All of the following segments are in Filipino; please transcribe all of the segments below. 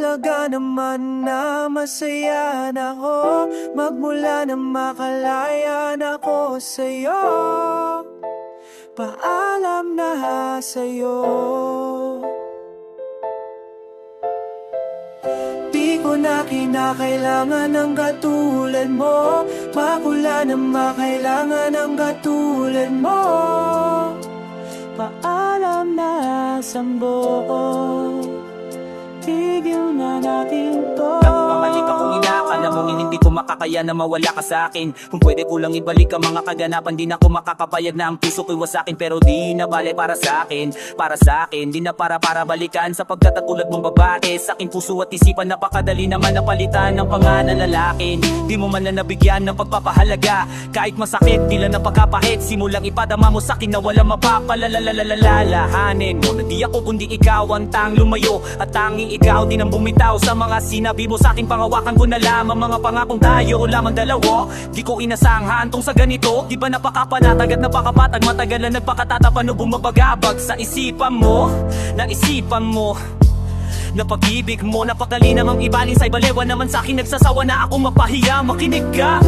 Mahalaga naman na masaya na ako, magmula na makalaya na ako sa'yo. Paalam na sa'yo. Di ko na kinakailangan ng katulad mo, magmula na makailangan ng katulad mo. Paalam na sambo, tigil na natin to. Pamalik akong inaakala mong hindi ko makakaya na mawala ka sa akin. Kung pwede ko lang ibalik ang mga kaganapan, di na ako makakapayag na ang puso ko'y wasakin. Pero di na bale para sa akin, di na para balikan. Sapagkat at tulad mong babae, sa aking puso at isipan, napakadali naman napalitan ng pangalan lalakin. Di mo man na nabigyan ng pagpapahalaga, kahit masakit, di lang napakapahit. Simulang ipadama mo sa akin na walang mapapalalalalahanin mo. Na di ako kundi ikaw ang tang lumayo, at tanging ikaw din ang bumitaw sa mga sinabi mo sa akin. Pangawakan ko na lamang mga pangakong tayo lamang dalawa. Di ko inasahan tong sa ganito, di ba napakapanatag at napakapatag. Matagal na nagpakatatapano, bumabagabag sa isipan mo, na isipan mo na pag-ibig mo, napakali namang ibaling sa ibalewa naman sa akin. Nagsasawa na akong mapahiya, makinig ka.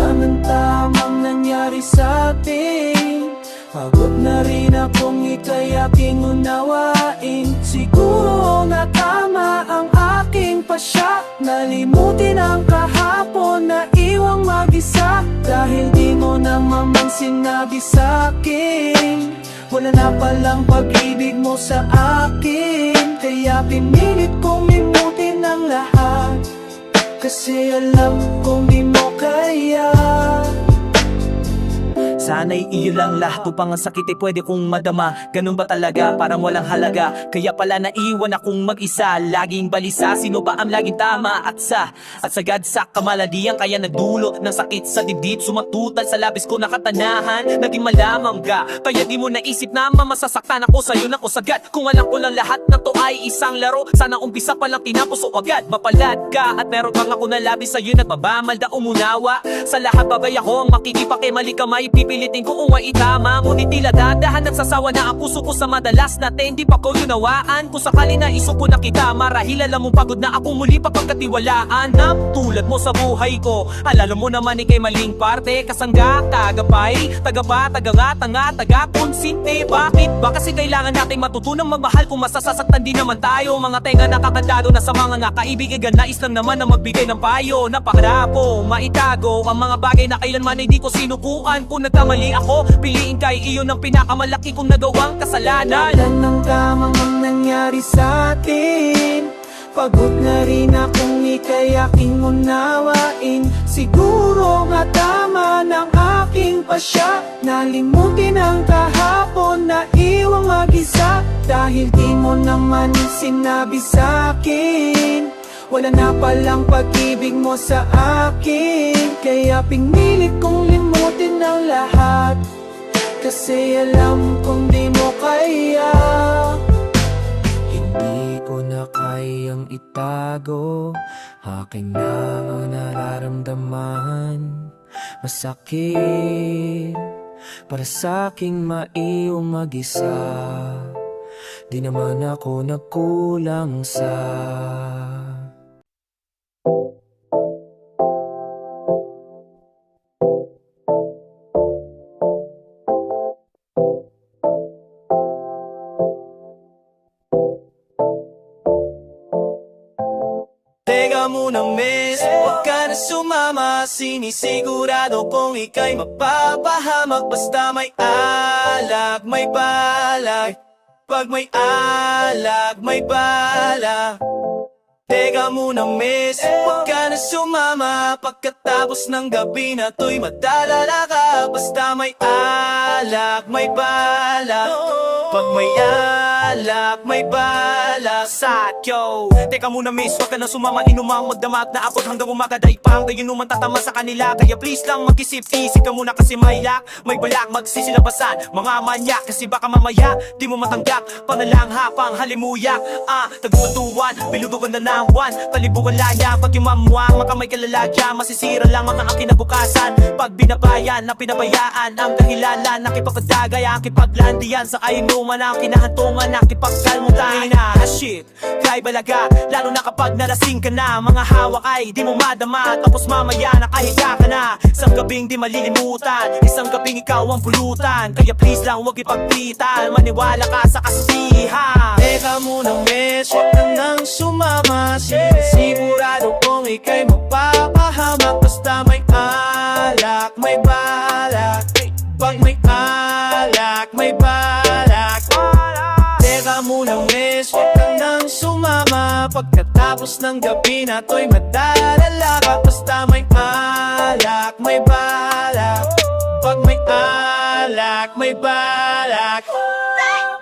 Tamang nangyari sa atin, pagod na rin akong ika'y aking unawain. Siguro nga tama ang aking pasya, nalimutin ang kahapon na iwang mag-isa. Dahil di mo naman sinabi sa'kin, wala na palang pag-ibig mo sa akin. Kaya pinilit kong limutin ang lahat, kasi alam kong di mo kaya. Sana'y iyo lang lahat, upang ang sakit ay pwede kong madama. Ganun ba talaga? Parang walang halaga. Kaya pala naiwan akong mag-isa, laging balisa. Sino ba ang laging tama at sagad sa kamaladian? Kaya nagdulot ng sakit sa dibdib, sumatutal sa labis ko na katanahan. Naging malamang ka, kaya di mo naisip na masasaktan ako sa'yo na ko sagad. Kung alam ko lang lahat na to ay isang laro, sana umpisa pa lang tinapos o agad. Mapalad ka at meron kang ako na labis sa'yo na babamalda umunawa. Sa lahat bagay ako ang makikipakimali ka, may pipilitin ko kung ay itama. Ngunit tila dadahan, nagsasawa na ang puso ko sa madalas natin. Di pa ko yunawaan, kung sakali na isuko na kita, marahil alam mong pagod na ako muli papagkatiwalaan. Na tulad mo sa buhay ko, alala mo naman ikay maling parte. Kasangga, tagapay, tagapa, taga tanga, taga-konsinte. Bakit ba kasi kailangan nating matutunang magmahal kung masasasaktan din naman tayo? Mga tenga nakakandado na sa mga nakaibigan, nais lang naman na magbigay ng payo. Napakarapo, maitago ang mga bagay na kailanman ay di ko sinukuan. Kung nagkamali ako, piliin kay iyon ang pinakamalaki kong nagawang kasalanan. Wala nang tamang ang nangyari sa atin, pagod na rin akong ika'y aking unawain. Siguro nga tama ng aking pasya, nalimutin ang kahapon na iwang mag-isa. Dahil di mo naman sinabi sa'kin, wala na palang pag-ibig mo sa akin. Kaya pinilit kong limutin ang lahat, kasi alam kong di mo kaya. Hindi ko na kayang itago, aking na ang nararamdaman. Masakit para sa'king maiwang mag-isa, di naman ako nagkulang sa Teka muna miss, huwag ka na sumama. Sinisigurado kong ika'y mapapahamak. Basta may alak, may balak. Pag may alak, may balak. Teka muna miss, huwag ka na sumama. Pagkatapos ng gabi na to'y madalala ka. Basta may alak, may balak. Pag may alak, may balak. Yo, teka muna miss, wag ka na sumama. Inumang magdamag na abot hanggang umakadaig pa. Hanggang yun naman tatama sa kanila. Kaya please lang mag-isip-isip ka muna, kasi may lak, may balak, magsisilabasan mga manyak. Kasi baka mamaya di mo matanggap, panalang hapang halimuyak. Tagtutuan, biludugan na ang buwan, palibugan layang pag yumamuang, makamay kalalagyan, masisira lang ang aking kinabukasan. Pag binabayan na pinabayaan, ang dahilalan nakipagpadagay, ang kipaglandian sa kainuman, ang kinahantungan, nakipagkalmutan. Shit, kay balaga, lalo na kapag nalasing ka na, mga hawak ay di mo madama, tapos mamaya nakahiga ka na. Isang gabing di malilimutan, isang gabing ikaw ang pulutan, kaya please lang huwag ipagpitan, maniwala ka sa kasihan. Teka muna miss, huwag ka nang sumama, sigurado kong ika'y mapapahamak. Basta may alak, may balak, pag may alak, may balak. Teka muna miss, huwag ka nang sumama, pagkatapos ng gabi na to'y madadala ka. Basta may alak, may balak, pag may alak, may balak.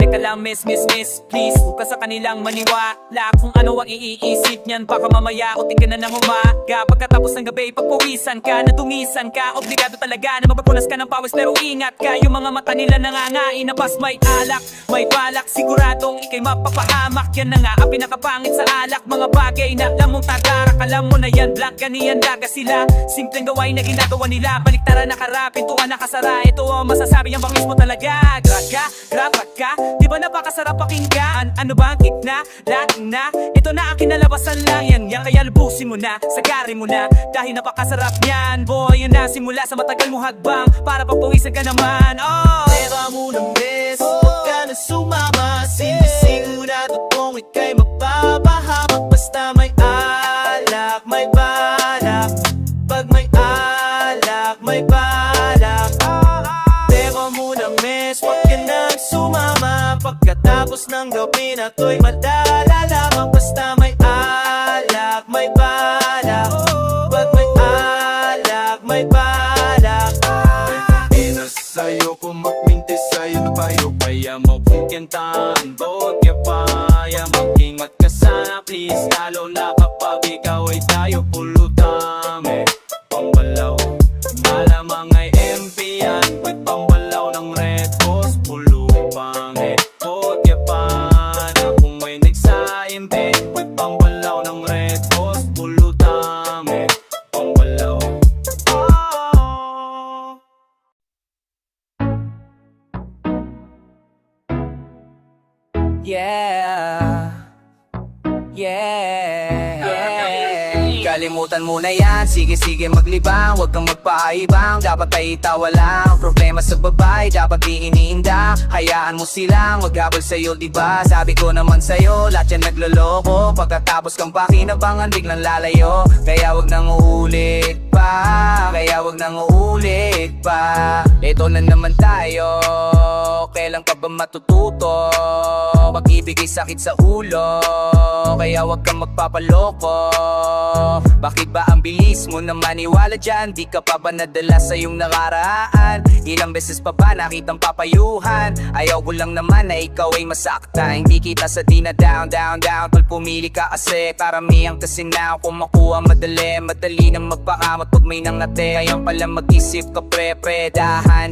Teka lang miss, please, huwag ka sa kanilang maniwala kung ano ang iisip niyan, baka mamaya uting ka na ng umaga. Pagkatapos ng gabi, pagpuwisan ka, nadungisan ka, obligado talaga na mapapunas ka ng pawis, pero ingat ka, yung mga mata nila nangangain na pas may alak, may balak, siguradong ikay mapapahamak. Yan na nga ang pinakapangit sa alak, mga bagay na alam mong tatarak, alam mo na yan, blank ganiyan daga sila, simpleng gawain na ginagawa nila, baliktaran nakarap, pintuan nakasara, ito ang masasabi ang bangis mo talaga. Grabe ka, di ba napakasarap pakinggan? Ano ba ang gitna? Laking na, ito na ang kinalabasan lang yan. Kaya lubusin mo na, sagarin mo na, dahil napakasarap niyan. Boy, yun na simula sa matagal mo hagbang, para pagpawisan ka naman. Oh, Teka muna miss, huwag ka na sumama, sigurado kong ika'y mapapahamak. Basta may alak, may balak, pag may alak, may balak. Teka muna miss, huwag ka nang sumama, pagkatapos ng gabi na to'y madadala ka. Basta may alak, may balak, pag may alak, may balak. Sa'yo kung magminti sa'yo na payo, kaya mo pukintaan, bawat kaya mag-ingat ka sana please, lalo na kapag ikaw ay tayo pulutan. Pambalaw, malamang ay MP yan, may pambalaw ng red horse, pulupang bawat na kung may nagsaimpe, may pambalaw ng red horse, pulutan. Pambalaw. Kalimutan mo na yan, sige maglibang, huwag kang magpaibang, dapat ay itawa lang. Problema sa babae, dapat di iniinda, hayaan mo silang maghabol sa'yo, diba? Sabi ko naman sa'yo, lahat yan nagloloko, pagkatapos kang pakinabangan, biglang lalayo. Kaya huwag nang uulit pa, ito na naman tayo, kailan pa ba matututo? Pag-ibig ay sakit sa ulo, kaya huwag kang magpapaloko. Bakit ba ang bilis mo na maniwala dyan? Di ka pa ba nadala sa iyong nakaraan? Ilang beses pa ba nakitang papayuhan? Ayaw ko lang naman na ikaw ay masakta, hindi kita sa di na down. Tol, pumili ka kasi karamihan kasi na kung makuha madali nang magpakamot pag may nangate. Kaya pala mag-isip ka pre, dahan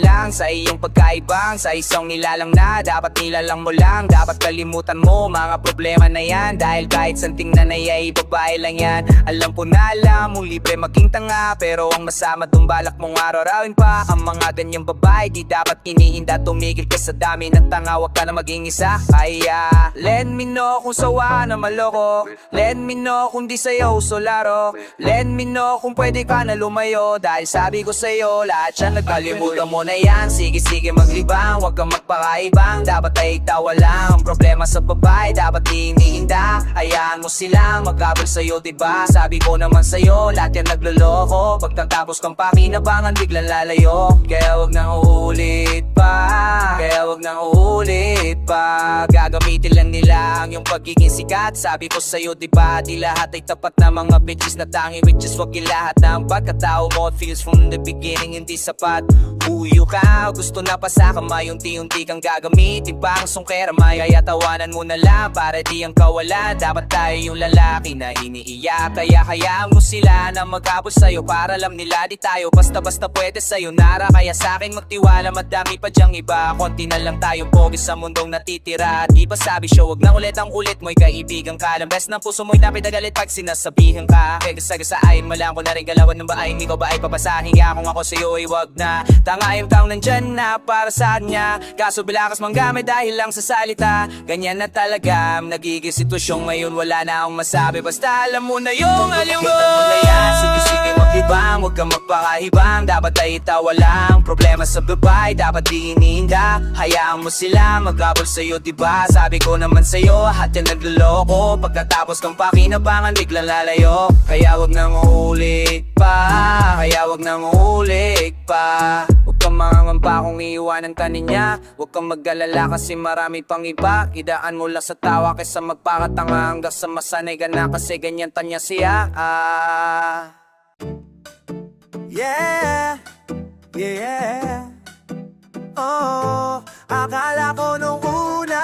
lang sa iyong pagkaibang, sa isang nilalang na dapat nilalang mo lang. Dapat kalimutan mo mga problema na yan, dahil kahit saan tingnan ay babae lang yan. Alam ko na alam mong libre maging tanga, pero ang masama dong balak mong araw-arawin pa. Ang mga ganyang babae di dapat iniinda, tumigil ka sa dami ng tanga, wag ka na maging isa. Kaya let me know kung sawa na maloko, let me know kung di sa'yo solaro, let me know kung pwede ka na lumayo, dahil sabi ko sa'yo lahat yan nagkalimutan mo na yan. Sige maglibang, wag kang magpakaibang, dapat ay itawa lang. Ang problema sa babae dapat di iniinda, hayaan mo silang maghabol sa'yo, diba? Sabi ko naman sa'yo, lahat yan nagloloko, pagtatapos kang pakinabangan, biglang lalayo. Kaya huwag nang uulit pa, gagamitin lang nila ang iyong pagiging sikat. Sabi ko sa'yo, diba? Di lahat ay tapat na mga bitches na tangi witches, wag ilahat na ang pagkatao mo feels from the beginning hindi sapat. Uyo ka, gusto na pa sa kamay, unti-unti kang gagamit. Iba ang sungkera, kaya tawanan mo na lang para di ang kawala. Dapat tayo yung lalaki na iniiyak, kaya hayaan mo sila na maghabol sa'yo. Para alam nila di tayo basta-basta pwede sa'yo nara. Kaya sa'kin magtiwala, madami pa dyang iba. Konti na lang tayong pogi sa mundong natitira. Di ba sabi siya, wag na ulit ang ulit mo'y kaibigan ka. Lambes ng puso mo'y napitagalit pag sinasabihan ka. Kaya gasagasain mo lang ko na rin galawan ng bahay. Hindi ko ba ay papasahin kaya kung ako sa'yo ay wag na. Tanga yung taong nandyan na para sa kanya. Kaso bilakas manggamit dahil lang sa salita. Ganyan na talaga nagiging sitwasyong ngayon. Wala na akong masabi, basta alam mo na yung alam mo. Sige maghibang, huwag kang magpakahibang. Dapat ay itawa lang, problema sa babae dapat di iniinda. Hayaan mo sila maghabol sa'yo, diba? Sabi ko naman sa'yo, lahat yan nagluloko. Pagkatapos kang pakinabangan, biglang lalayo. Kaya huwag nang uulit pa, kaya huwag nang uulit pa. Huwag kang mangangamba kung iiwanan ka niya. Huwag kang mag-alala kasi marami pang iba. Idaan mo lang sa tawa kaysa magpakatanga hanggang sa masanay ka na kasi ganyan tanya siya. Yeah, yeah. Oh, akala ko nung una,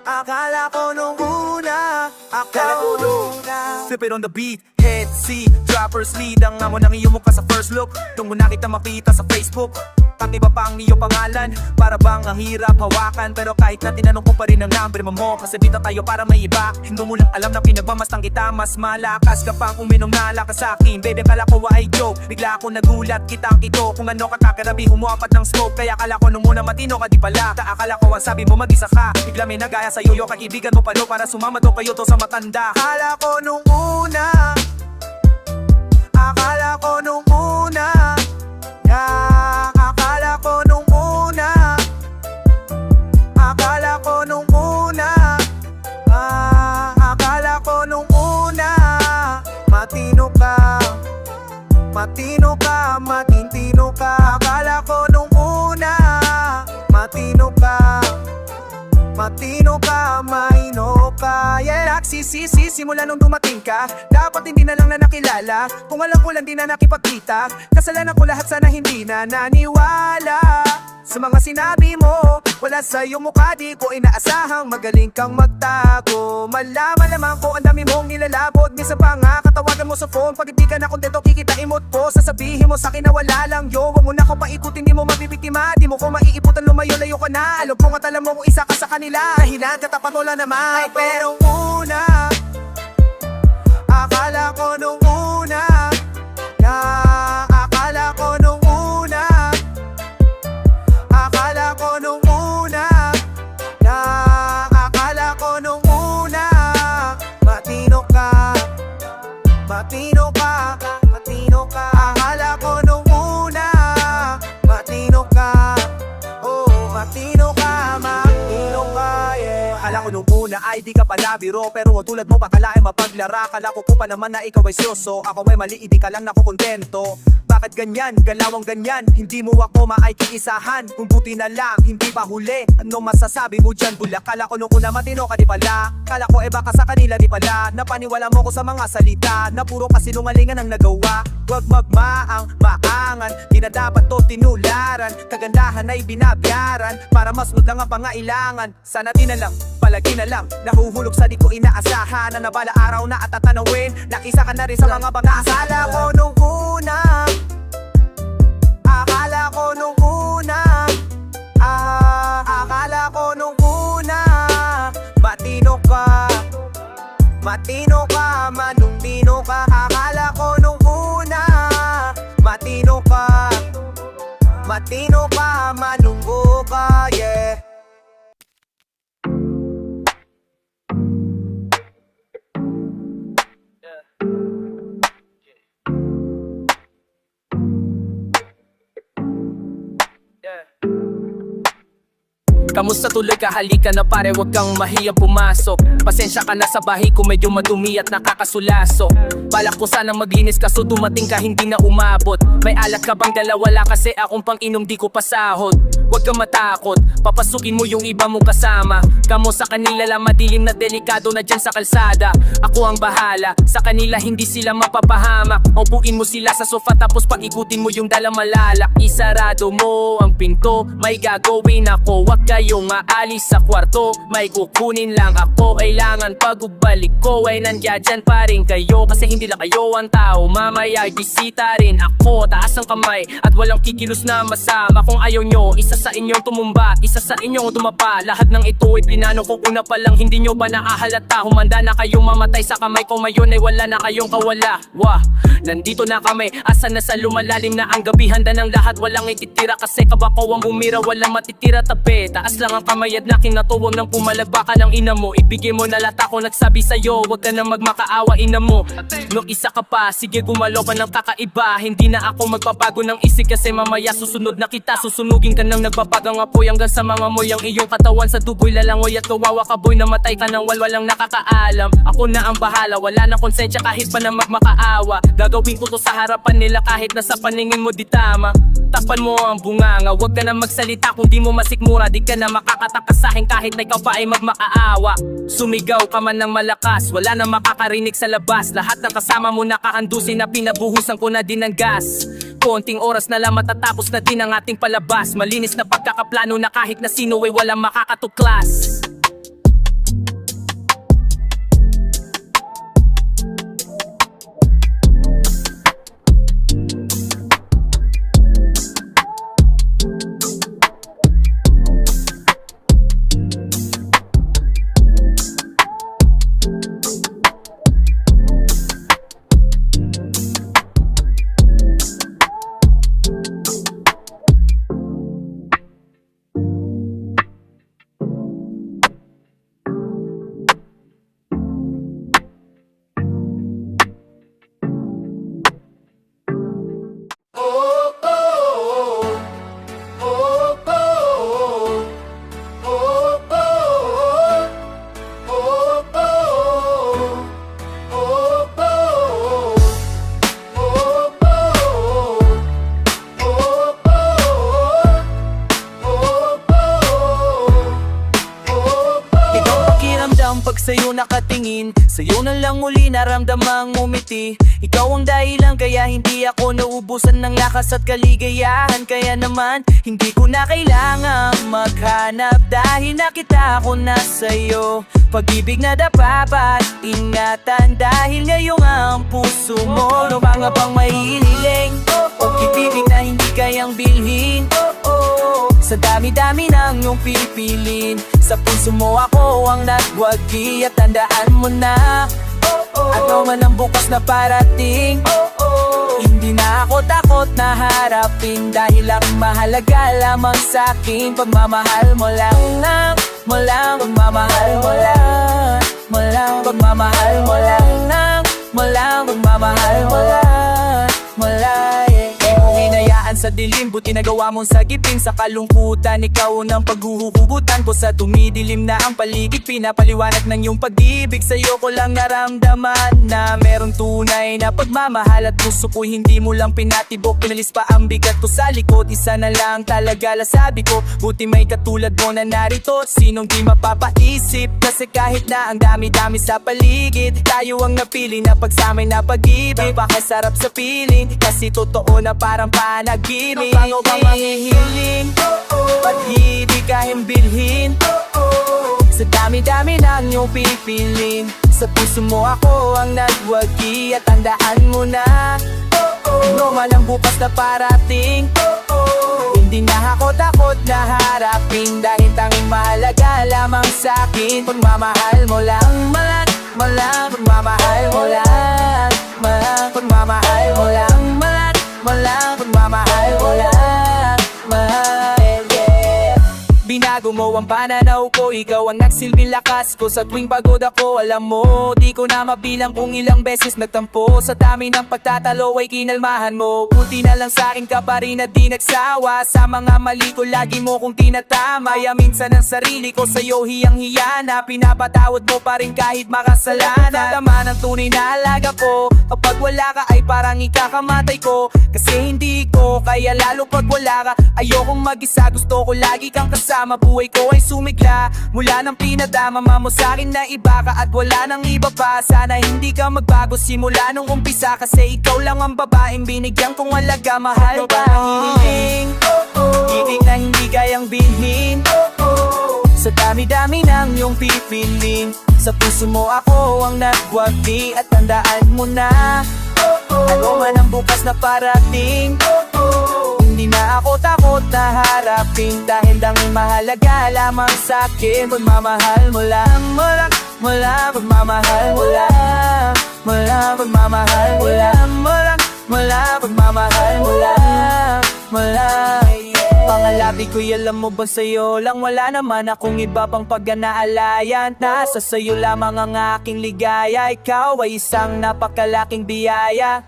akala ko nung una, akala ko nung una. Flip it on the beat, head, C, droppers lead. Ang amo ng iyong mukha sa first look. Doon mo na kita makita sa Facebook. At iba pa ang iyong pangalan. Para bang ang hirap hawakan. Pero kahit na tinanong ko pa rin ang number mo. Kasi dito tayo para may iba. Hindi mo lang alam na pinagmamastang kita. Mas malakas ka pang uminom na lakas sa akin. Baby kala ko ay joke. Bigla ako nagulat, kitang ito. Kung ano kakakarabi, humuapat ng scope. Kaya kala ko nung muna matino ka di pala. Akala ko ang sabi mo mag-isa ka. Bigla may nagaya sa iyo, kaibigan mo pa do. Para sumama to kayo to sa matanda. Akala ko nung una, akala ko nung una, yeah. Akala ko nung una, akala ko nung una, akala ko nung una. Matino ka, matino ka, matintino ka. Akala ko nung una, matino ka, matino ka, mahino ka, yeah. Nagsisisi simula nung dumating ka. Dapat hindi na lang na nakilala. Kung alam ko lang di na nakipagkita. Kasalanan ko lahat, sana hindi na naniwala sa mga sinabi mo. Wala sa iyong mukha, di ko inaasahang magaling kang magtago. Malaman naman ko ang dami mong nilalabot. Minsan pa nga katawagan mo sa phone. Pag hindi ka na kontento, kikitain mo po. Sasabihin mo sa'kin na wala lang yo. Huwag mo na ko paikutin, di mo mabibiktima. Di mo ko maiiputan, lumayo-layo ka na. Alam ko nga alam mo kung isa ka sa kanila. Dahilan katapat mo lang naman. Ay pero una, akala ko nung una, yeah. Akala ko nung una, akala ko nung una, yeah. Akala ko nung una, matino ka, matino ka, matino ka. Akala ko nung una, matino ka, oh, matino ka, matino ka, yeah. Akala ko nung una ay di ka pala biro. Pero tulad mo pakalain mapaglara. Akala ko pa naman na ikaw ay seryoso. Ako may mali, hindi ka lang nakukontento. Bakit ganyan, galawang ganyan? Hindi mo ako maikiisahan. Kung buti na lang, hindi pa huli. Ano masasabi mo dyan, bulak? Kala ko nung una matino ka di pala. Kala ko baka sa kanila di pala. Napaniwala mo ko sa mga salita na puro kasinungalingan ang nagawa. Huwag magmaang, maangan. Di na dapat to tinularan. Kagandahan ay binabayaran para mas lang ang pangailangan. Sana di na lang, palagi na lang. Nahuhulog sa di ko inaasahan. Na nabala araw na at tatanawin. Nakisa ka na rin sa mga bangasa. Akala ko nung una, akala ko nung una, akala ko nung una, matino ka, matino ka, manumino ka. Akala ko nung una, matino ka, matino ka, manunggo ka, yeah. Kamusta tuloy ka? Halika na pare, wag kang mahiyang pumasok. Pasensya ka na sa bahay ko, medyo madumi at nakakasulaso. Balak ko sanang maglinis kaso dumating ka hindi na umabot. May alak ka bang dala? Wala kasi akong pang inom, di ko pasahod. Wag kang matakot, papasukin mo yung iba mong kasama. Kamo sa kanila lang madilim na delikado na dyan sa kalsada. Ako ang bahala, sa kanila hindi sila mapapahamak. Upuin mo sila sa sofa tapos paikutin mo yung dala malalak. Isarado mo ang pinto, may gagawin ako. Wag kayong aalis sa kwarto, may kukunin lang ako. Kailangan pag ubalik ko ay nandiyan dyan pa rin kayo. Kasi hindi lang kayo ang tao, mamaya ay bisita rin ako. Taas ang kamay at walang kikilos na masama. Kung ayaw nyo, isa sa inyong tumumba, isa sa inyong dumapa. Lahat ng ito ay plinano ko una pa lang, hindi nyo ba naahalata? Humanda na kayong mamatay sa kamay ko, ngayon ay wala na kayong kawala. Wah, nandito na kami, asa na sa lumalalim na ang gabi. Handa ng lahat, walang ititira kasi kabako ang bumira, walang matitira tabi. Taas lang ang kamay at naking natuwang ng pumalagba ka ng ina mo. Ibigay mo na lahat, ako nagsabi sa'yo, wag ka na magmakaawa ina mo. Nung isa ka pa, sige gumalaw ka ng kakaiba. Hindi na ako magpapago ng isig kasi mamaya susunod na kita. Susunugin ka ng nagpapagang apoy hanggang sa mga moy ang iyong katawan sa duboy lalangoy at kawawa ka boy. Namatay ka ng walang nakakaalam. Ako na ang bahala, wala na konsensya kahit pa na magmakaawa. Gagawin ko to sa harapan nila kahit na sa paningin mo di tama. Tapan mo ang bunganga, wag ka na magsalita kung di mo masikmura. Di ka na makakatakas sa'kin kahit na ikaw pa ay magmakaawa. Sumigaw ka man ng malakas, wala na makakarinig sa labas. Lahat ng kasama mo nakaandusin na pinabuhusan ko na din ng gas. Konting oras na lang matatapos na din ang ating palabas. Malinis na pagkakaplano na kahit na sino ay walang makakatuklas. Pag sa'yo nakatingin, sa'yo na lang uli naramdamang umiti. Ikaw ang dahilan kaya hindi ako naubusan ng lakas at kaligayahan. Kaya naman, hindi ko na kailangang maghanap dahil nakita ko na sa'yo. Pag-ibig na dapat ingatan dahil ngayon ang puso mo. No mga bang mahihiling o kitibig na hindi kayang bilhin. Sa dami-dami ng iyong pipilin, sa puso mo ako ang nagwagi. At tandaan mo na, ano man ang bukas na parating, hindi na ako takot na harapin. Dahil ang mahalaga lamang sa'kin, pagmamahal mo lang, mo lang, pagmamahal mo lang, mo lang, pagmamahal mo lang, mo lang, pagmamahal mo lang, mo lang, yeah. Hinayaan sa dilim, buti nagawa mong sagipin sa kalungkutan. Ikaw ng paghuhubutan ko sa tumidilim na ang paligid. Pinapaliwanag ng iyong pag-ibig, sa'yo ko lang naramdaman na merong tunay na pagmamahal at puso ko hindi mo lang pinatibok. Pinalis pa ang bigat ko sa likod, isa na lang talaga lasabi ko. Buti may katulad mo na narito, sinong di mapapaisip. Kasi kahit na ang dami-dami sa paligid, tayo ang napili na pagsamay na pag-ibig. Napakasarap sa piling, kasi totoo na parang panaginip. Bango bang mahihiling, ba't hindi ka himbilhin? Sa dami-dami ng iyong pipilin, sa puso mo ako ang nagwagi. At tandaan mo na, ano man ang bukas na parating, hindi na ako takot na harapin. Dahil tanging mahalaga lamang sa'kin, pagmamahal mo lang, malang, malang, pagmamahal mo lang, malang, pagmamahal mo lang, malang, malang, pagmamahal mo lang, mahal, yeah. Binago mo ang ang pananaw ko, ikaw ang nagsilbing lakas ko sa tuwing pagod ako. Alam mo, di ko na mabilang kung ilang beses nagtampo. Sa dami ng pagtatalo ay kinalmahan mo. Buti na lang sa'kin ka pa rin na di nagsawa. Sa mga mali ko lagi mo kong tinatama. Ya minsan ang sarili ko sa'yo hiyang-hiya na pinapatawad mo pa rin kahit makasalanan. Tama ng tunay na alaga ko, kapag wala ka ay parang ikakamatay ko. Kasi hindi ko kaya lalo pag wala ka. Ayokong mag-isa, gusto ko lagi kang kasama. Buhay ko ay sumigla mula nang pinadama mo sa'kin na iba ka at wala nang iba pa. Sana hindi ka magbago simula nung umpisa, kasi ikaw lang ang babaeng binigyan kong halaga. Mahal ka hihiling, ibig na hindi kayang bilhin. Sa dami-dami ng iyong pipilin, sa puso mo ako ang nagwagi. At tandaan mo na, ano man ang bukas na parating, hindi na ako takot na harapin. Dahil ang mahalaga lamang sa'kin, pagmamahal mo lang, pagmamahal mo lang, pagmamahal mo lang, pagmamahal mo lang. Pangalabi ko'y alam mo ba sa'yo lang, wala naman akong iba pang pag-anaalayan. Nasa sa'yo lamang ang aking ligaya, ikaw ay isang napakalaking biyaya.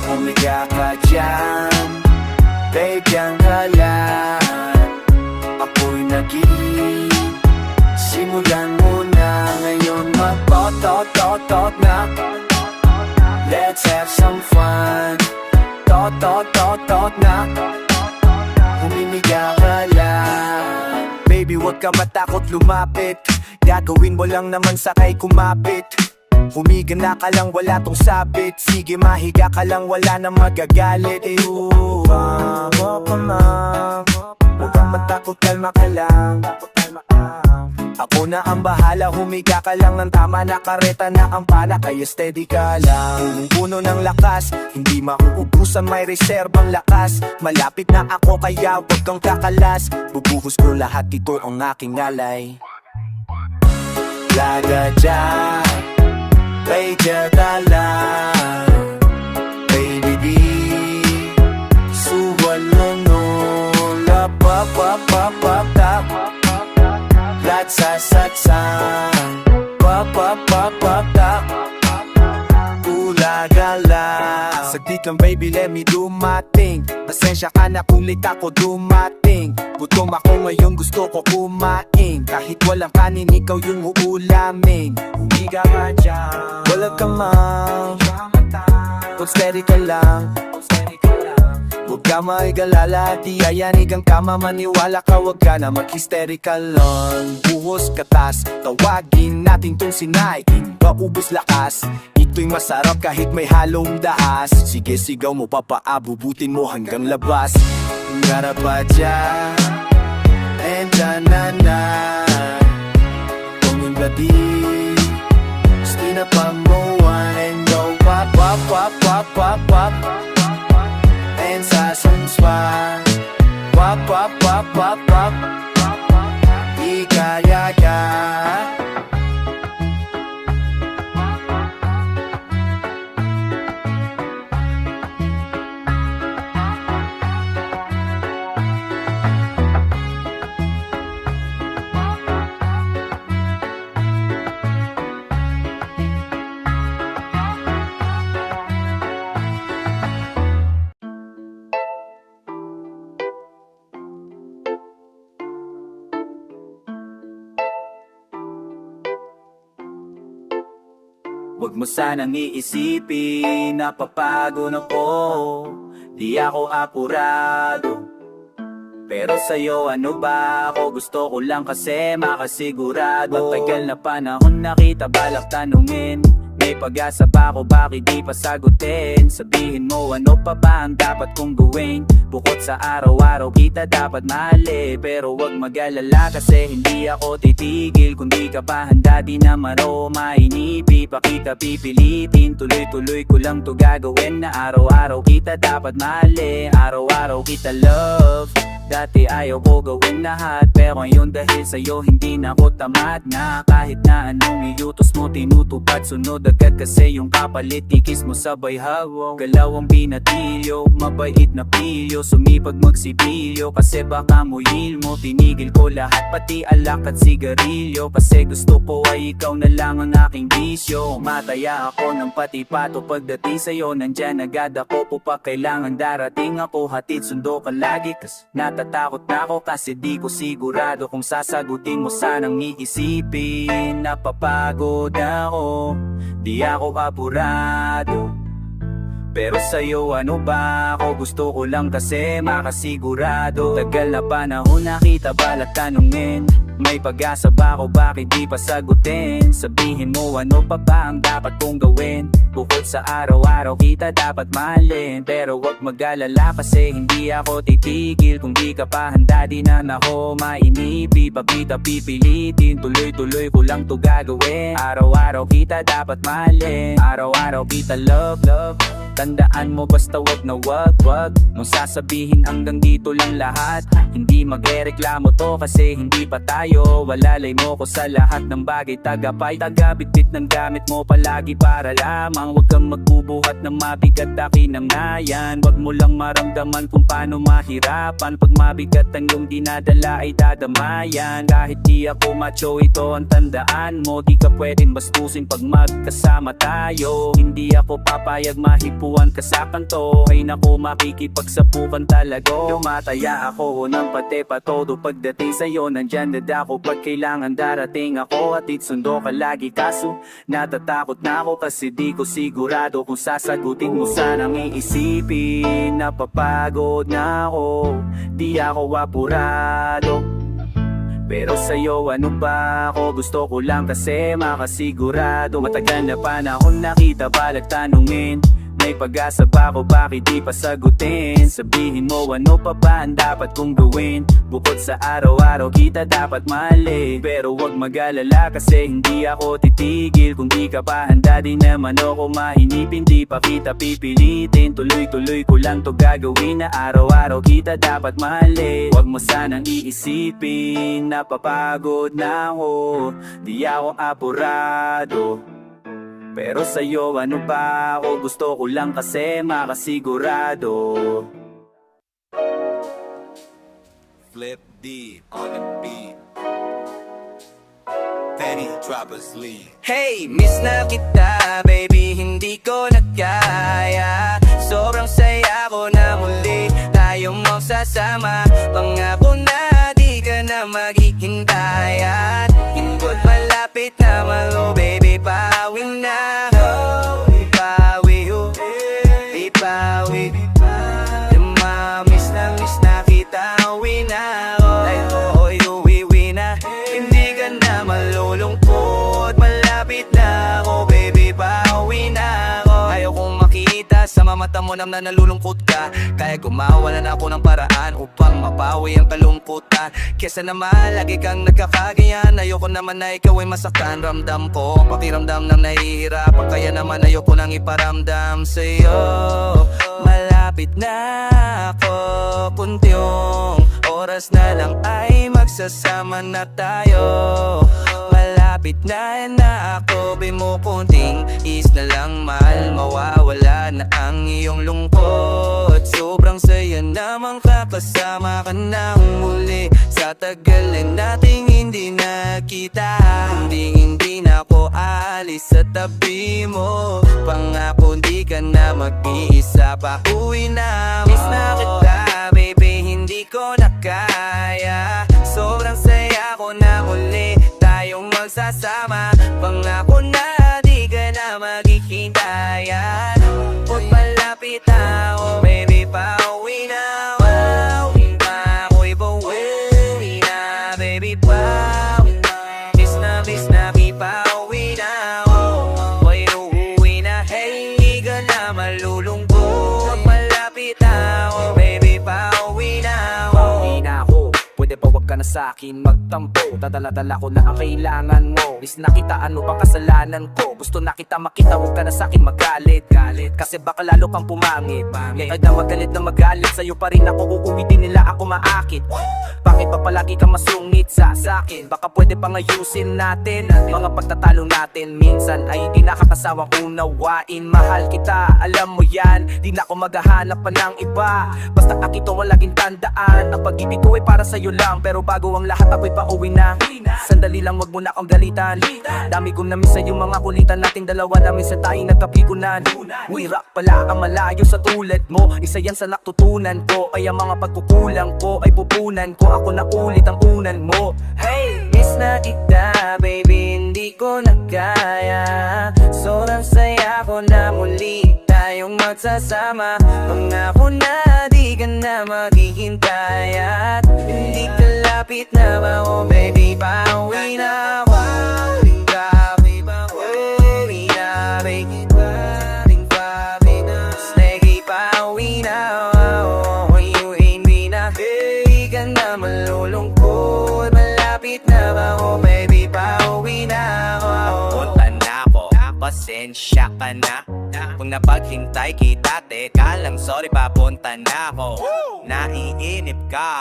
Humiga ka dyan, bigyan ka lang. Ako'y simulan mo na ngayon, mag-tot na. Let's have some fun, tot na. Humiga ka lang. Baby, wag ka matakot lumapit, gagawin mo lang naman sakay kumapit. Humiga na ka lang, wala tong sabit. Sige, mahiga ka lang, wala na magagalit. Mo ka man, huwag kang matakot, kalma ka lang. Ako na ang bahala, humiga ka lang ng tama. Nakareta na ang pala, kaya steady ka lang. Puno ng lakas, hindi mauubusan, may reserbang lakas. Malapit na ako, kaya huwag kang kakalas. Bubuhos ko lahat, ito ang aking alay. Laga dyan, bigyan ka lang, baby. Suwan mo no, lapapapapapap. Lahat sasaksan, papapapapap. Ulaga lang. Saglit lang baby, let me do my thing. Pasensya ka na kung late ako dumating. Gutom ako ngayon, gusto ko kumain. Kahit walang kanin, ikaw yung uulamin. Humiga ka dyan, wala ka man, kung steady ka lang. Huwag ka maigalala, di ayanig ang kama. Maniwala ka, huwag ka na mag-hysterical lang. Buhos katas, tawagin natin tong sinay. Paubos lakas, ito'y masarap kahit may halong dahas. Sige, sigaw mo, papaabubutin mo hanggang labas. Ngara pa dyan, and na kung yung gati, stina pa mo, and go pop, pop, pop, pop, pop, pop. And sasanswa, pop, pop, pop, pop, pop. Ikayaya. Huwag mo sanang iisipin, napapagod ako. Di ako apurado, pero sa'yo ano ba ako? Gusto ko lang kasi makasigurado. Matagal na panahon nakita, balak tanungin. May pag-asa pa ako, bakit di pa sagutin? Sabihin mo ano pa ba ang dapat kong gawin? Bukod sa araw-araw kita dapat mali, pero wag mag-alala kasi hindi ako titigil. Kung di ka pa handa di naman ako mainipi, pa kita pipilitin. Tuloy-tuloy ko lang to gagawin na araw-araw kita dapat mali, araw-araw kita love. Dati ayaw ko gawin lahat, pero ngayon dahil sa'yo hindi na ako tamad na. Kahit na anong iutos mo tinutupad, sunod agad kasi yung kapalit ikis mo sabay hawak. Galaw ang binatilyo, mabait na pilyo, sumipag magsibilyo kasi baka muhil mo. Tinigil ko lahat pati alak at sigarilyo, kasi gusto ko ay ikaw na lang ang aking bisyo. Mataya ako ng pati pato, pagdating sa'yo nandyan agad ako. Pa kailangan darating ako, hatid sundo ka lagi, kas natatakot na ako kasi di ko sigurado kung sasagutin mo. Sanang iisipin, napapagod ako, di ako apurado, pero sa'yo ano ba ako? Gusto ko lang kasi makasigurado. Tagal na panahon nakita balat tanungin, may pag-asa ba ako, bakit di pa sagutin? Sabihin mo ano pa ba ang dapat kong gawin? Bukod sa araw-araw kita dapat mahalin, pero wag mag-alala kasi hindi ako titigil. Kung di ka pa handa di na ako mainipi, pa kita pipilitin. Tuloy-tuloy ko lang to gagawin, araw-araw kita dapat mahalin, araw-araw kita love, love. Tandaan mo basta wag na wag, wag mong sasabihin hanggang dito lang lahat. Hindi magrereklamo to kasi hindi pa tayo, walalay mo ko sa lahat ng bagay. Tagapay, tagabitbit ng gamit mo palagi para lamang. Wag kang magbubuhat ng mabigat akin na yan. Wag mo lang maramdaman kung paano mahirapan, pag mabigat ang iyong dinadala ay dadamayan. Kahit di ako macho ito ang tandaan mo, di ka pwedeng bastusin pag magkasama tayo. Hindi ako papayag mahipuan ka sa kanto, ay naku makikipagsapukan talaga. Tumataya ako ng pati patodo, pagdating sa'yo nandyan dadako. Pag kailangan darating ako, at sundo ka lagi, kaso natatakot na ako kasi di ko sigurado kung sasagutin mo. Sanang iisipin, napapagod na ako, di ako apurado, pero sa'yo ano ba ako? Gusto ko lang kasi makasigurado. Matagal na panahon nakita balag tanungin, may pag-asa ba ako, bakit di pa sagutin? Sabihin mo ano pa ba ang dapat kong gawin? Bukod sa araw-araw kita dapat mahalin, pero wag mag-alala kasi hindi ako titigil. Kung di ka pa handa di naman ako mahinipin, di pa kita pipilitin. Tuloy-tuloy ko lang to gagawin na araw-araw kita dapat mahalin. Wag mo sanang iisipin, napapagod na ako, di ako apurado, pero sa'yo ano ba ako? Gusto ko lang kasi makasigurado. Flip D on the beat. Penny droppers lead. Hey, miss na kita, baby, hindi ko na kaya. Sobrang saya ko na muli tayong magsasama. Pangako na di ka na maghihintayan. Ingkod malapit na malo, baby, pawing na. Ipawi, ipawi. Miss na kita, uwi na ako. Ay, ooy, uwi na. Hindi ka na malulungkot, malapit na ako, baby, pauwi na ako. Ayaw kong makita sa mata mo na nalulungkot ka, kaya gumawa na ako ng paraan upang mapawi ang kalungkutan. Kesa naman lagi kang nagkakagayan, ayoko naman na ikaw ay masaktan. Ramdam ko ang pakiramdam ng nahihirapan, kaya naman ayoko nang iparamdam sa'yo. Malapit na ako, kunting oras na lang ay magsasama na tayo. Malapit na ako, bimukunting is na lang, mahal, mawawala na ang iyong lungkot. Sobrang saya namang kakasama ka ng muli, sa tagal na nating hindi nakita. Hindi na ako aalis sa tabi mo, pangako di ka na mag-iisa, pa uwi na. Miss na kita, baby, hindi ko na kaya. Sobrang saya ko na muli tayong magsasama. Pangako na di ka na maghihintayan. Huwag malapit ako, baby, pauwi na ako. Ako'y pauwi na, baby, pauwi na. Miss na, pauwi na ako. na sa'kin magtampo. Dadala-dala ko na ang kailangan mo. Is nakita ano bang kasalanan ko? Gusto na kita makita, huwag ka na sa'kin magalit. Kasi baka lalo kang pumangit. Ngayon na magalit na magalit, sa'yo pa rin ako uuwi, din nila ako maakit. Bakit pa palagi kang masungit sa akin? Baka pwede pang ayusin natin mga pagtatalo natin. Minsan ay di nakakasawang unawain. Mahal kita, alam mo yan, di na ako maghahanap pa ng iba. Basta akito ang laging tandaan, ang pag-ibig ko ay para sa'yo lang. Pero bago ang lahat ako'y pauwi na. Sandali lang, wag mo na akong galitan. Dami kong namiss sa'yo mga kulitan nating dalawa, namin sa tayong nagkapikunan. Hirap pala ang malayo sa tulad mo, isa yan sa natutunan ko. Kaya mga pagkukulang ko ay pupunan ko. Ako na ulit ang unan mo. Hey, miss na kita baby, hindi ko na kaya. Sobrang saya ko na muli tayong magsasama. Pangako na di ka na maghihintay at hindi ka lapit na ba, oh baby, pauwi na ako. Pauwi na, baby, pauwi na. Snaggy, pauwi na, oh, you ain't me na. Di ka na malulungkot, malapit na ba, oh baby, pauwi na ako. Punta na ako, pasensya ka na. Kung napaghintay kita, teka lang, sorry, papunta na ako. Naiinip ka.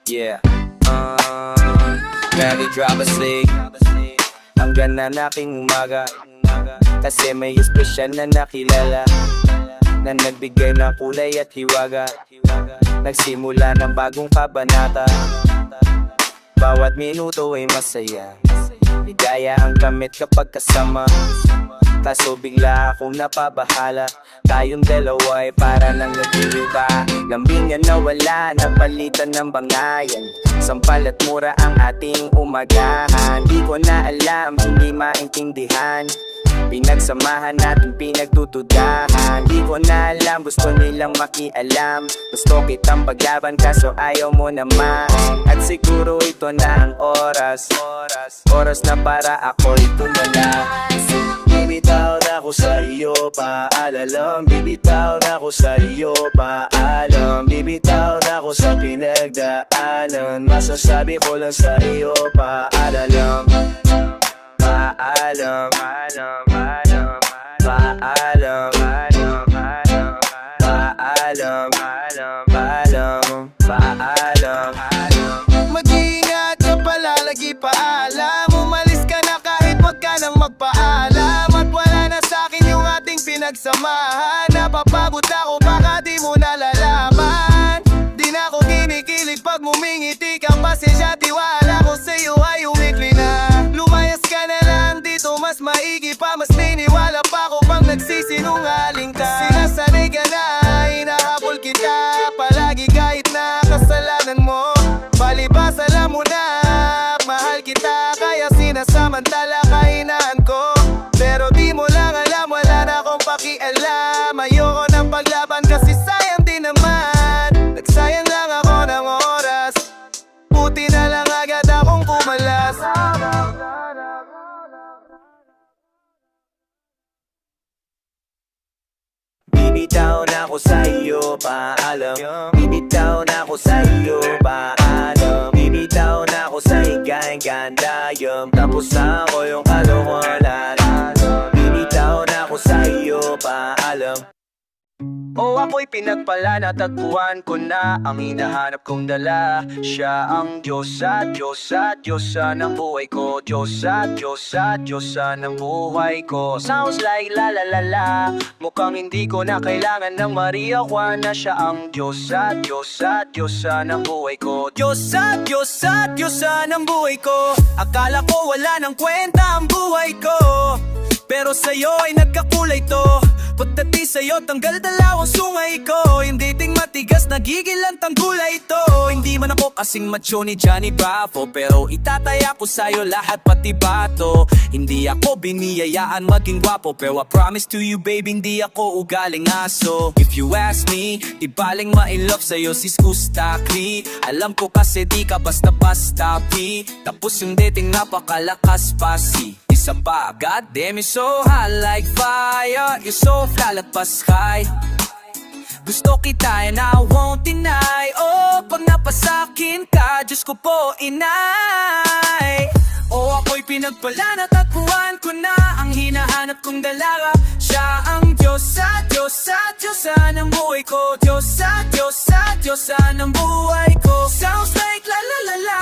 Yeah, Gravy drop asleep. Ang ganda nating umaga, kasi may espesyal na nakilala na nagbigay ng kulay at hiwaga. Nagsimula ng bagong kabanata, bawat minuto ay masaya. Ligaya ang kamit kapag kasama, kaso bigla akong napabahala. Tayong dalawa ay para nang nag-iiba. Lambing yan nawala, napalitan ng bangayan. Sampal at mura ang ating umagahan. Di ko na alam, hindi maintindihan. Pinagsamahan natin, pinagtutudahan. Di ko na alam, gusto nilang makialam. Gusto kitang paglaban, kaso ayaw mo naman. At siguro ito na ang oras na para ako'y tumala. Bibitaw na ako sa iyo, paalam. Bibitaw na ako sa iyo, paalam. Bibitaw na ako sa pinagdaanan. Masasabi ko lang sa iyo, paalam. Paalam, paalam, paalam, paalam, paalam, paalam, paalam, paalam, paalam. Mag-iingat ka palalagi, paalam. Umalis ka na kahit wag ka nang magpaalam. At wala na sa'kin yung ating pinagsamahan. Napapagod ako, baka di mo nalalaman. Di na ako kinikilig pag mumingiti kang pasensya. Tiwala ko sa'yo ay umikli na. Lumayas ka na lang dito, mas maigi pa. Mas niniwala pa ako pang nagsisinungaling ka. Sinasanay ka na, hinahabol kita palagi kahit na kasalanan mo. Palibas alam mo na, mahal kita, kaya sinasamantala kahinaan ko. Pero di mo lang alam, wala na akong pakialam. Ayoko ng paglaban kasi sayang din naman. Nagsayang lang ako ng oras, buti na lang agad akong kumalas. Bibitaw na ako sa iyo, paalam. Bibitaw na ako sa iyo, paalam. Bibitaw na ako sa higayang ganda, tapos ako yung kalokohan. Bibitaw na ako sa iyo, paalam. O ako'y pinagpala, natagpuan ko na ang hinahanap kong dala. Siya ang Diyos at Diyos at Diyosa ng buhay ko. Diyos at Diyos at Diyosa ng buhay ko. Sounds like la la la la. Mukhang hindi ko na kailangan ng Maria Juana. Siya ang Diyos at Diyos at Diyosa ng buhay ko. Diyos at Diyos at Diyosa ng buhay ko. Akala ko wala nang kwenta ang buhay ko, pero sa'yo ay nagkakulay to. Pagdati sa'yo, tanggal dalawang sungay ko. Hindi ting matigas, nagigil ang tanggulay ito. Hindi man ako kasing macho ni Johnny Bravo, pero itataya ko sa'yo lahat pati bato. Hindi ako biniyayaan maging gwapo, pero I promise to you baby, hindi ako ugaling aso. If you ask me, di baling ma-in-love sa'yo si Skustakli. Alam ko kasi di ka basta-basta P. Tapos yung dating napakalakas pa si isa pa, God damn, you're so hot like fire. You're so fly like the sky. Gusto kita and I won't deny. Oh, pag napasakin ka, Diyos ko po inay. Oh, ako'y pinagpala na tagpuan ko na ang hinahanap kong dalaga. Siya ang Diyos sa Diyos sa Diyosa ng buhay ko. Diyos sa Diyos sa Diyosa ng buhay ko. Sounds like la la la la.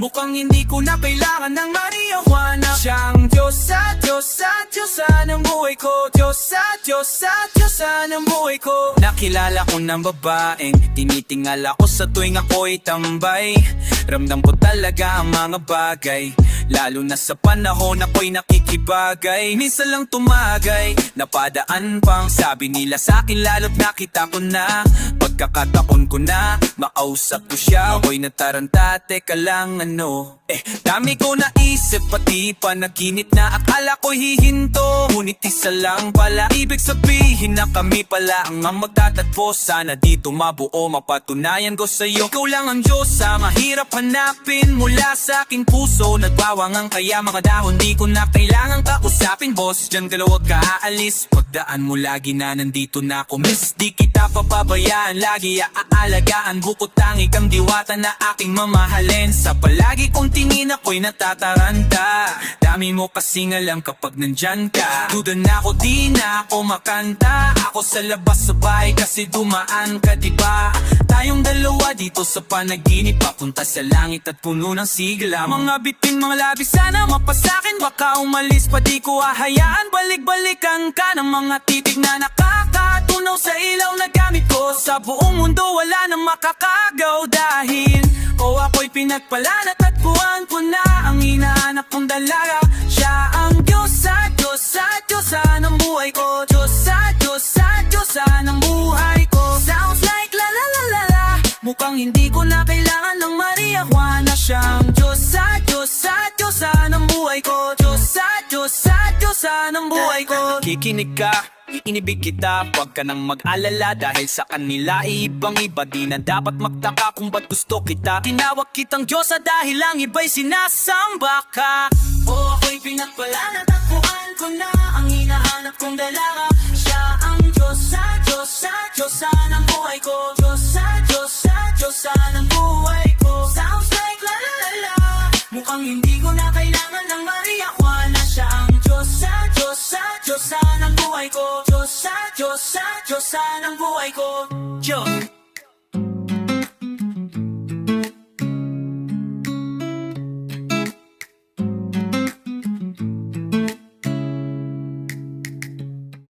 Mukhang hindi ko na kailangan ng marijuana. Siyang Diyos sa Diyos sa Diyosa ng buhay ko. Diyos sa Diyos sa Diyosa ng buhay ko. Nakilala ko ng babaeng tinitingal ako sa tuwing ako'y tambay. Ramdam ko talaga ang mga bagay, lalo na sa panahon ako'y nakikibagay. Minsan lang tumagay, napadaan pang sabi nila sa'kin lalo't nakita ko na. Pagkakataon ko na, makausap ko siya. Ako'y nataranta, teka lang ano. Dami ko naisip, pati panaginip na akala ko'y hihinto. Ngunit isa lang pala, ibig sabihin na kami pala ang magtatagpo. Sana dito mabuo, mapatunayan ko sa'yo. Ikaw lang ang Diyos sa mahirap hanapin. Mula sa aking puso, nagwawangang kaya mga dahon di ko na kailangang kausapin. Boss, dyan ka huwag ka aalis. Pagdaan mo lagi na nandito na ako. Miss, di kita papabayaan, lagi aalagaan. Bukod tangi kang diwata na aking mamahalin. Sa palagi kong tingin ako'y natataranta. Dami mo kasing alam kapag nandyan ka. Duda na ako, di na ako makanta. Ako sa labas sa bahay kasi dumaan ka, diba? Tayong dalawa dito sa panaginip, papunta sa langit at puno ng sigla. Mga bitin, mga labi, sana mapasakin. Baka umalis pa, di ko ahayaan. Balik-balikan ka ng mga titig na nakakatunaw sa ilaw na gamit ko. Sa buong mundo wala nang makakagaw dahil ako'y pinagpala na tagpuan ko na ang hinahanap kong dalaga. Siya ang Diyos sa Diyos sa Diyosa ng buhay ko. Diyos sa Diyos sa Diyosa ng buhay ko. Sounds like la la la la la. Mukhang hindi ko na kailangan ng marijuana. Siyang Diyos sa Diyos sa Diyosa ng buhay ko. Diyos sa Diyos sa Diyosa ng buhay ko. Kikinig ka, inibig kita, huwag ka nang mag-alala. Dahil sa kanila ibang iba, di na dapat magtaka kung ba't gusto kita. Tinawag kitang Diyosa dahil ang iba'y sinasamba ka. O ako'y pinagpala na tagpuan ko na ang hinahanap kong dalaga. Siya ang Diyos sa Diyos sa Diyosa ng buhay ko. Diyos sa Diyos sa Diyosa ng buhay ko. Sounds like la la la la. Mukhang hindi ko na kailangan ng marijuana. Siya ang Diyos sa Diyos sa Diyosa ng buhay ko. Diyos sa Diyos sa Diyosa ng buhay ko. Diyos.